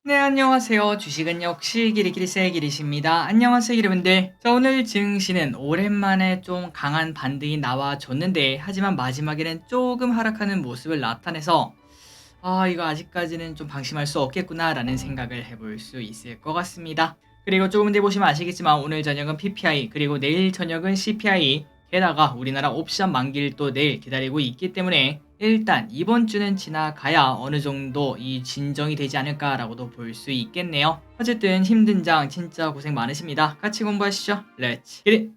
네, 안녕하세요. 주식은 역시 기리기리세 기리십니다. 안녕하세요, 여러분들. 자, 오늘 증시는 오랜만에 좀 강한 반등이 나와줬는데, 하지만 마지막에는 조금 하락하는 모습을 나타내서, 이거 아직까지는 좀 방심할 수 없겠구나라는 생각을 해볼 수 있을 것 같습니다. 그리고 조금 뒤에 보시면 아시겠지만, 오늘 저녁은 PPI, 그리고 내일 저녁은 CPI, 게다가 우리나라 옵션 만기를 또 내일 기다리고 있기 때문에 일단 이번 주는 지나가야 어느 정도 이 진정이 되지 않을까라고도 볼 수 있겠네요. 어쨌든 힘든 장 진짜 고생 많으십니다. 같이 공부하시죠. 렛츠 기릿!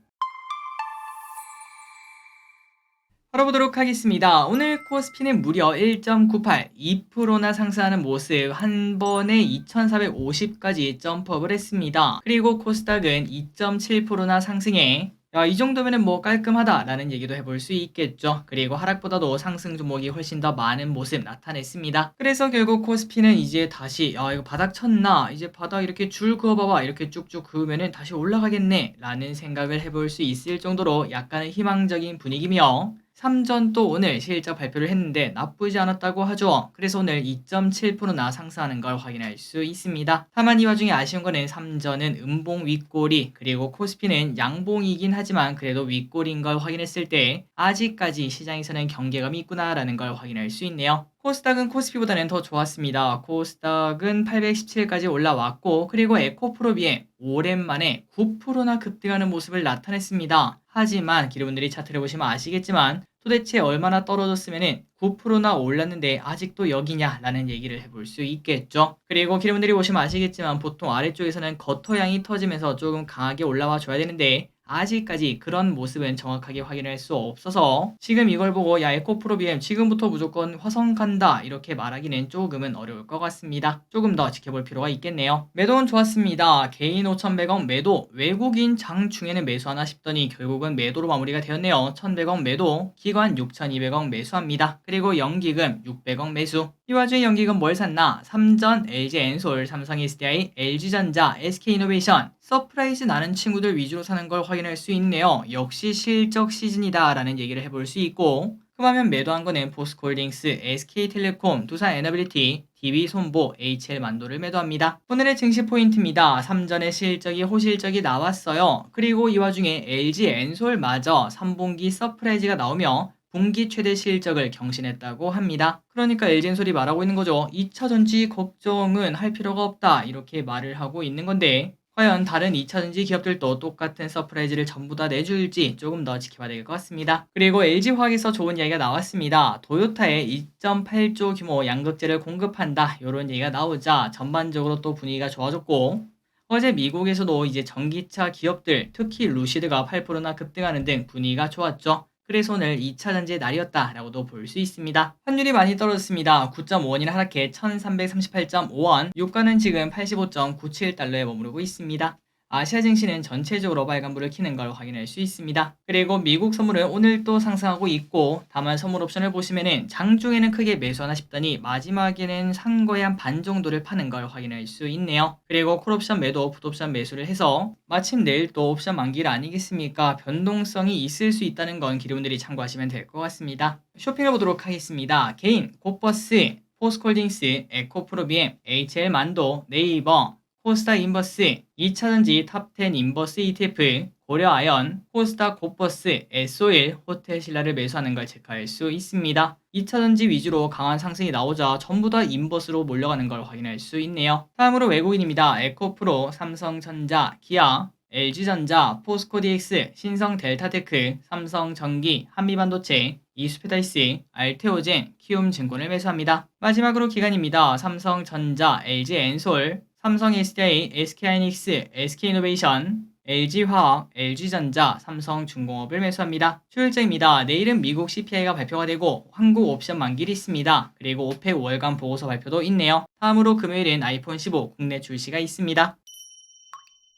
알아보도록 하겠습니다. 오늘 코스피는 무려 1.98, 2%나 상승하는 모습, 한 번에 2450까지 점프업을 했습니다. 그리고 코스닥은 2.7%나 상승해 이 정도면은 뭐 깔끔하다라는 얘기도 해볼 수 있겠죠. 그리고 하락보다도 상승 종목이 훨씬 더 많은 모습 나타냈습니다. 그래서 결국 코스피는 이제 다시 이거 바닥 쳤나? 이제 바닥 이렇게 줄 그어봐봐 이렇게 쭉쭉 그으면은 다시 올라가겠네 라는 생각을 해볼 수 있을 정도로 약간은 희망적인 분위기며 삼전 또 오늘 실적 발표를 했는데 나쁘지 않았다고 하죠. 그래서 오늘 2.7%나 상승하는 걸 확인할 수 있습니다. 다만 이 와중에 아쉬운 거는 삼전은 음봉 윗꼬리 그리고 코스피는 양봉이긴 하지만 그래도 윗꼬리인 걸 확인했을 때 아직까지 시장에서는 경계감이 있구나라는 걸 확인할 수 있네요. 코스닥은 코스피보다는 더 좋았습니다. 코스닥은 817까지 올라왔고 그리고 에코프로비에 오랜만에 9%나 급등하는 모습을 나타냈습니다. 하지만 기르분들이 차트를 보시면 아시겠지만 도대체 얼마나 떨어졌으면 9%나 올랐는데 아직도 여기냐라는 얘기를 해볼 수 있겠죠. 그리고 기르분들이 보시면 아시겠지만 보통 아래쪽에서는 거토양이 터지면서 조금 강하게 올라와 줘야 되는데 아직까지 그런 모습은 정확하게 확인할 수 없어서 지금 이걸 보고 야 에코프로비엠 지금부터 무조건 화성 간다 이렇게 말하기는 조금은 어려울 것 같습니다. 조금 더 지켜볼 필요가 있겠네요. 매도는 좋았습니다. 개인 5,100원 매도, 외국인 장중에는 매수하나 싶더니 결국은 매도로 마무리가 되었네요. 1,100원 매도, 기관 6,200원 매수합니다. 그리고 연기금 600원 매수. 이 와중에 연기금 뭘 샀나? 삼전, LG엔솔, 삼성 SDI, LG전자, SK이노베이션 서프라이즈 나는 친구들 위주로 사는 걸 확인할 수 있네요. 역시 실적 시즌이다 라는 얘기를 해볼 수 있고 그러면 매도한 거는 포스코홀딩스, SK텔레콤, 두산에너빌리티, DB손보, HL만도를 매도합니다. 오늘의 증시 포인트입니다. 삼전의 실적이 호실적이 나왔어요. 그리고 이 와중에 LG엔솔마저 3분기 서프라이즈가 나오며 분기 최대 실적을 경신했다고 합니다. 그러니까 LG엔솔이 말하고 있는 거죠. 2차전지 걱정은 할 필요가 없다 이렇게 말을 하고 있는 건데 과연 다른 2차전지 기업들도 똑같은 서프라이즈를 전부 다 내줄지 조금 더 지켜봐야 될 것 같습니다. 그리고 LG화학에서 좋은 이야기가 나왔습니다. 도요타에 2.8조 규모 양극재를 공급한다 이런 얘기가 나오자 전반적으로 또 분위기가 좋아졌고 어제 미국에서도 이제 전기차 기업들 특히 루시드가 8%나 급등하는 등 분위기가 좋았죠. 그래서 오늘 2차 전지의 날이었다라고도 볼 수 있습니다. 환율이 많이 떨어졌습니다. 9.5원이나 하락해 1338.5원, 유가는 지금 85.97달러에 머무르고 있습니다. 아시아 증시는 전체적으로 빨간불을 켜는 걸 확인할 수 있습니다. 그리고 미국 선물은 오늘 또 상승하고 있고 다만 선물 옵션을 보시면은 장중에는 크게 매수하나 싶더니 마지막에는 산 거에 한 반 정도를 파는 걸 확인할 수 있네요. 그리고 콜옵션 매도, 풋옵션 매수를 해서 마침 내일 또 옵션 만기일 아니겠습니까? 변동성이 있을 수 있다는 건 기름들이 참고하시면 될 것 같습니다. 쇼핑해 보도록 하겠습니다. 개인, 곧버스, 포스콜딩스, 에코프로비엠, HL만도, 네이버, 코스닥 인버스, 2차전지 탑10 인버스 ETF, 고려아연, 코스닥 곧버스, S-오일, 호텔신라를 매수하는 걸 체크할 수 있습니다. 2차전지 위주로 강한 상승이 나오자 전부 다 인버스로 몰려가는 걸 확인할 수 있네요. 다음으로 외국인입니다. 에코프로, 삼성전자, 기아, LG전자, 포스코DX, 신성델타테크, 삼성전기, 한미반도체, 이스페다이스, 알테오젠, 키움증권을 매수합니다. 마지막으로 기관입니다. 삼성전자, LG엔솔, 삼성 SDI, SK하이닉스, SK이노베이션, LG화학, LG전자, 삼성중공업을 매수합니다. 휴일장입니다. 내일은 미국 CPI가 발표가 되고 한국 옵션 만기일이 있습니다. 그리고 오펙 월간 보고서 발표도 있네요. 다음으로 금요일엔 아이폰 15 국내 출시가 있습니다.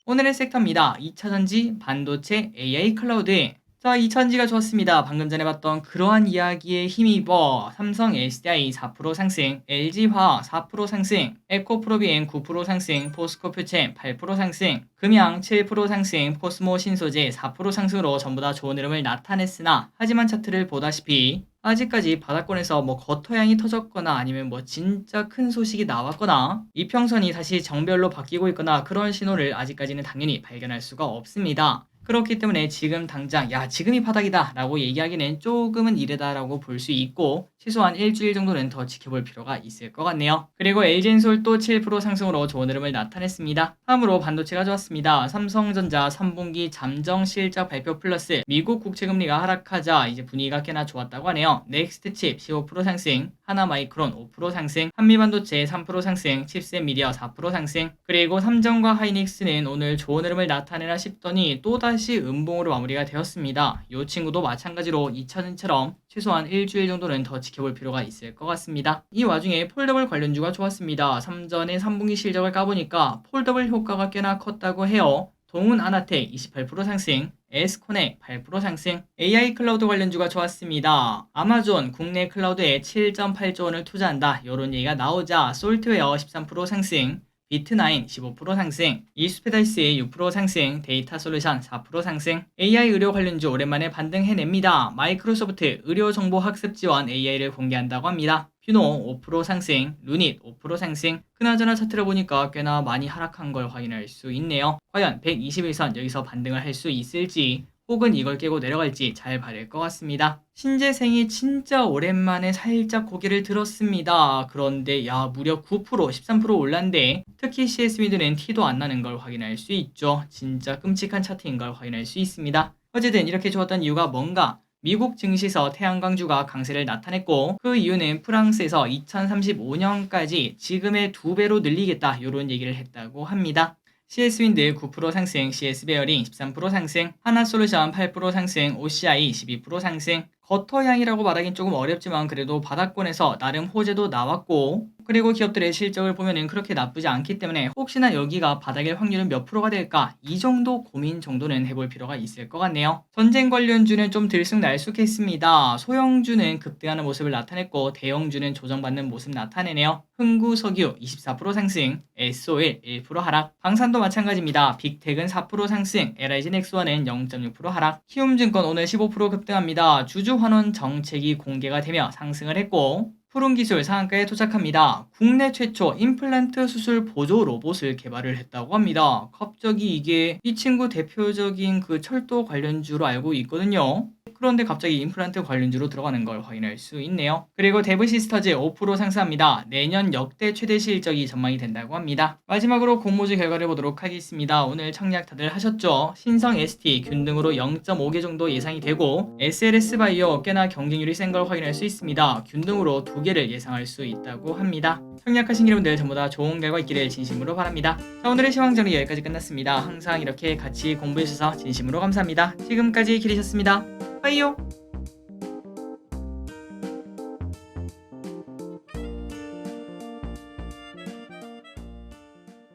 오늘의 섹터입니다. 2차전지, 반도체, AI 클라우드. 자, 2000지가 좋았습니다. 방금 전에 봤던 그러한 이야기에 힘입어 삼성 SDI 4% 상승, LG화학 4% 상승, 에코프로비엔 9% 상승, 포스코 퓨첸 8% 상승, 금양 7% 상승, 코스모 신소재 4% 상승으로 전부 다 좋은 흐름을 나타냈으나 하지만 차트를 보다시피 아직까지 바닥권에서 뭐 겉터양이 터졌거나 아니면 뭐 진짜 큰 소식이 나왔거나 이평선이 다시 정별로 바뀌고 있거나 그런 신호를 아직까지는 당연히 발견할 수가 없습니다. 그렇기 때문에 지금 당장 야 지금이 바닥이다 라고 얘기하기는 조금은 이르다라고 볼 수 있고 최소한 일주일 정도는 더 지켜볼 필요가 있을 것 같네요. 그리고 LG엔솔 또 7% 상승으로 좋은 흐름을 나타냈습니다. 다음으로 반도체가 좋았습니다. 삼성전자 3분기 잠정 실적 발표 플러스 미국 국채금리가 하락하자 이제 분위기가 꽤나 좋았다고 하네요. 넥스트칩 15% 상승, 하나마이크론 5% 상승, 한미반도체 3% 상승, 칩셋 미디어 4% 상승, 그리고 삼성과 하이닉스는 오늘 좋은 흐름을 나타내나 싶더니 또다시 음봉으로 마무리가 되었습니다. 이 친구도 마찬가지로 2000년처럼 최소한 일주일 정도는 더 지켜볼 필요가 있을 것 같습니다. 이 와중에 폴더블 관련주가 좋았습니다. 삼전의 3분기 실적을 까보니까 폴더블 효과가 꽤나 컸다고 해요. 동훈 아나텍 28% 상승, 에스코넥 8% 상승, AI 클라우드 관련주가 좋았습니다. 아마존 국내 클라우드에 7.8조 원을 투자한다. 이런 얘기가 나오자 솔트웨어 13% 상승, 비트나인 15% 상승, 이스페다이스 6% 상승, 데이터솔루션 4% 상승, AI 의료 관련주 오랜만에 반등해냅니다. 마이크로소프트 의료정보학습 지원 AI를 공개한다고 합니다. 퓨노 5% 상승, 루닛 5% 상승. 그나저나 차트를 보니까 꽤나 많이 하락한 걸 확인할 수 있네요. 과연 121선 여기서 반등을 할 수 있을지 혹은 이걸 깨고 내려갈지 잘 봐야 될 것 같습니다. 신재생이 진짜 오랜만에 살짝 고개를 들었습니다. 그런데 야 무려 9%, 13% 올랐는데 특히 CS미드는 티도 안 나는 걸 확인할 수 있죠. 진짜 끔찍한 차트인 걸 확인할 수 있습니다. 어쨌든 이렇게 좋았던 이유가 뭔가? 미국 증시에서 태양광주가 강세를 나타냈고 그 이유는 프랑스에서 2035년까지 지금의 2배로 늘리겠다 이런 얘기를 했다고 합니다. CS윈드 9% 상승, CS베어링 13% 상승, 하나솔루션 8% 상승, OCI 12% 상승. 겉터향이라고 말하긴 조금 어렵지만 그래도 바닥권에서 나름 호재도 나왔고 그리고 기업들의 실적을 보면은 그렇게 나쁘지 않기 때문에 혹시나 여기가 바닥일 확률은 몇 프로가 될까 이 정도 고민 정도는 해볼 필요가 있을 것 같네요. 전쟁 관련주는 좀 들쑥날쑥했습니다. 소형주는 급등하는 모습을 나타냈고 대형주는 조정받는 모습 나타내네요. 흥구석유 24% 상승, SO일 1% 하락, 방산도 마찬가지입니다. 빅텍은 4% 상승, LIG 넥스원은 0.6% 하락, 키움증권 오늘 15% 급등합니다. 주주환원 정책이 공개가 되며 상승을 했고 푸른기술 상한가에 도착합니다. 국내 최초 임플란트 수술 보조 로봇을 개발을 했다고 합니다. 갑자기 이게 이 친구 대표적인 그 철도 관련주로 알고 있거든요. 그런데 갑자기 임플란트 관련주로 들어가는 걸 확인할 수 있네요. 그리고 데브시스터즈 5% 상승합니다. 내년 역대 최대 실적이 전망이 된다고 합니다. 마지막으로 공모주 결과를 보도록 하겠습니다. 오늘 청약 다들 하셨죠? 신성 ST 균등으로 0.5개 정도 예상이 되고 SLS 바이오 꽤나 경쟁률이 센 걸 확인할 수 있습니다. 균등으로 2개를 예상할 수 있다고 합니다. 청약하신 여러분들 전부 다 좋은 결과 있기를 진심으로 바랍니다. 자, 오늘의 시황정리 여기까지 끝났습니다. 항상 이렇게 같이 공부해주셔서 진심으로 감사합니다. 지금까지 기리셨습니다. 빠이요.